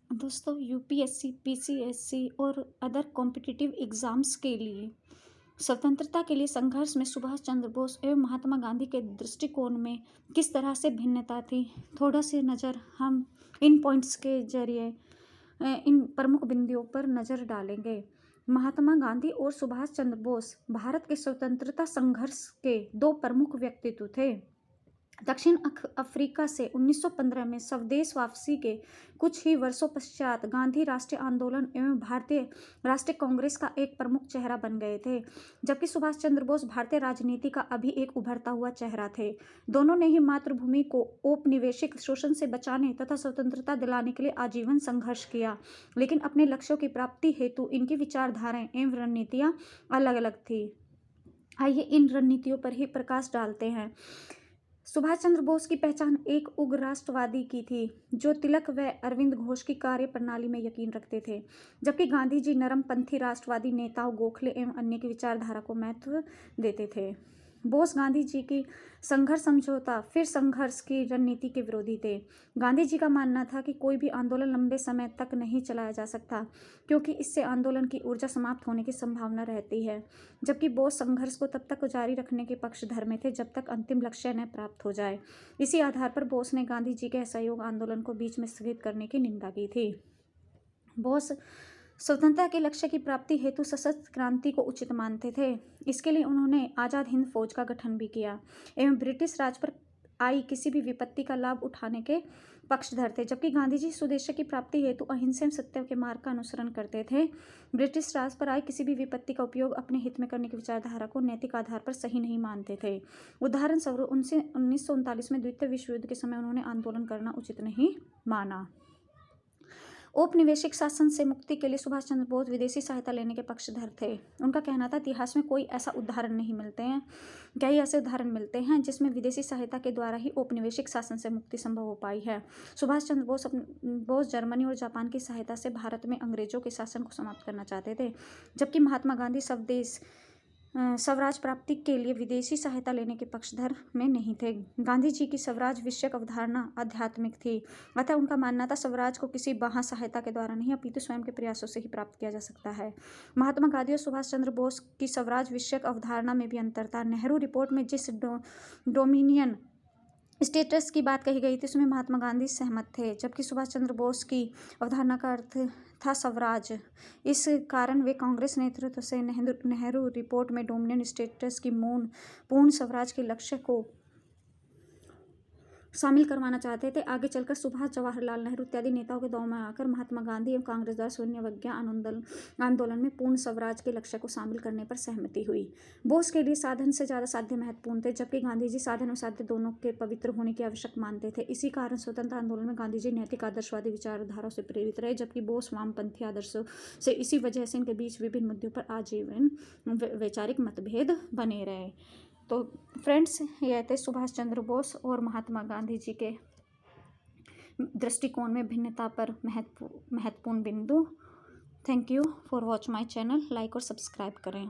दोस्तों, UPSC, PCSC और other competitive exams के लिए स्वतंत्रता के लिए संघर्ष में सुभाष चंद्र बोस एवं महात्मा गांधी के दृष्टिकोण में किस तरह से भिन्नता थी, थोड़ा सी नज़र हम इन पॉइंट्स के जरिए इन प्रमुख बिंदुओं पर नज़र डालेंगे। महात्मा गांधी और सुभाष चंद्र बोस भारत के स्वतंत्रता संघर्ष के दो प्रमुख व्यक्तित्व थे। दक्षिण अफ्रीका से 1915 में स्वदेश वापसी के कुछ ही वर्षों पश्चात गांधी राष्ट्रीय आंदोलन एवं भारतीय राष्ट्रीय कांग्रेस का एक प्रमुख चेहरा बन गए थे, जबकि सुभाष चंद्र बोस भारतीय राजनीति का अभी एक उभरता हुआ चेहरा थे। दोनों ने ही मातृभूमि को औपनिवेशिक शोषण से बचाने तथा स्वतंत्रता दिलाने के लिए आजीवन संघर्ष किया, लेकिन अपने लक्ष्यों की प्राप्ति हेतु इनकी विचारधाराएं एवं रणनीतियां अलग अलग थी। आइए इन रणनीतियों पर ही प्रकाश डालते हैं। सुभाष चंद्र बोस की पहचान एक उग्र राष्ट्रवादी की थी, जो तिलक व अरविंद घोष की कार्य प्रणाली में यकीन रखते थे, जबकि गांधी जी नरमपंथी राष्ट्रवादी नेताओं गोखले एवं अन्य की विचारधारा को महत्व देते थे। बोस गांधी जी की संघर्ष समझौता फिर संघर्ष की रणनीति के विरोधी थे। गांधी जी का मानना था कि कोई भी आंदोलन लंबे समय तक नहीं चलाया जा सकता, क्योंकि इससे आंदोलन की ऊर्जा समाप्त होने की संभावना रहती है, जबकि बोस संघर्ष को तब तक जारी रखने के पक्षधर में थे जब तक अंतिम लक्ष्य न प्राप्त हो जाए। इसी आधार पर बोस ने गांधी जी के असहयोग आंदोलन को बीच में स्थगित करने की निंदा की थी। बोस स्वतंत्रता के लक्ष्य की प्राप्ति हेतु सशस्त्र क्रांति को उचित मानते थे। इसके लिए उन्होंने आज़ाद हिंद फौज का गठन भी किया एवं ब्रिटिश राज पर आई किसी भी विपत्ति का लाभ उठाने के पक्षधर थे, जबकि गांधी जी सुदेश की प्राप्ति हेतु अहिंसा एवं सत्य के मार्ग का अनुसरण करते थे। ब्रिटिश राज पर आई किसी भी विपत्ति का उपयोग अपने हित में करने की विचारधारा को नैतिक आधार पर सही नहीं मानते थे। उदाहरण स्वरूप 1939 में द्वितीय विश्व युद्ध के समय उन्होंने आंदोलन करना उचित नहीं माना। औपनिवेशिक शासन से मुक्ति के लिए सुभाष चंद्र बोस विदेशी सहायता लेने के पक्षधर थे। उनका कहना था, इतिहास में कोई ऐसा उदाहरण नहीं मिलते हैं, कई ऐसे उदाहरण मिलते हैं जिसमें विदेशी सहायता के द्वारा ही औपनिवेशिक शासन से मुक्ति संभव हो पाई है। सुभाष चंद्र बोस जर्मनी और जापान की सहायता से भारत में अंग्रेजों के शासन को समाप्त करना चाहते थे, जबकि महात्मा गांधी स्वराज प्राप्ति के लिए विदेशी सहायता लेने के पक्षधर में नहीं थे। गांधी जी की स्वराज विषयक अवधारणा आध्यात्मिक थी, अतः उनका मानना था स्वराज को किसी बाह्य सहायता के द्वारा नहीं अपितु स्वयं के प्रयासों से ही प्राप्त किया जा सकता है। महात्मा गांधी और सुभाष चंद्र बोस की स्वराज विषयक अवधारणा में भी अंतर था। नेहरू रिपोर्ट में जिस डोमिनियन स्टेटस की बात कही गई थी उसमें महात्मा गांधी सहमत थे, जबकि सुभाष चंद्र बोस की अवधारणा का अर्थ था स्वराज। इस कारण वे कांग्रेस नेतृत्व से नेहरू रिपोर्ट में डोमिनियन स्टेटस की पूर्ण स्वराज के लक्ष्य को शामिल करवाना चाहते थे। आगे चलकर सुभाष जवाहरलाल नेहरू इत्यादि नेताओं के दौर में आकर महात्मा गांधी एवं कांग्रेस द्वारा शून्यवज्ञा आंदोलन में पूर्ण स्वराज के लक्ष्य को शामिल करने पर सहमति हुई। बोस के लिए साधन से ज़्यादा साध्य महत्वपूर्ण थे, जबकि गांधी जी साधन और साध्य दोनों के पवित्र होने की आवश्यक मानते थे। इसी कारण स्वतंत्र आंदोलन में गांधी जी नैतिक आदर्शवादी विचारधाराओं से प्रेरित रहे, जबकि बोस वामपंथी आदर्शों से। इसी वजह से इनके बीच विभिन्न मुद्दों पर आजीवन वैचारिक मतभेद बने रहे। तो फ्रेंड्स, ये थे सुभाष चंद्र बोस और महात्मा गांधी जी के दृष्टिकोण में भिन्नता पर महत्वपूर्ण बिंदु। Thank you for watch my channel. Like और सब्सक्राइब करें।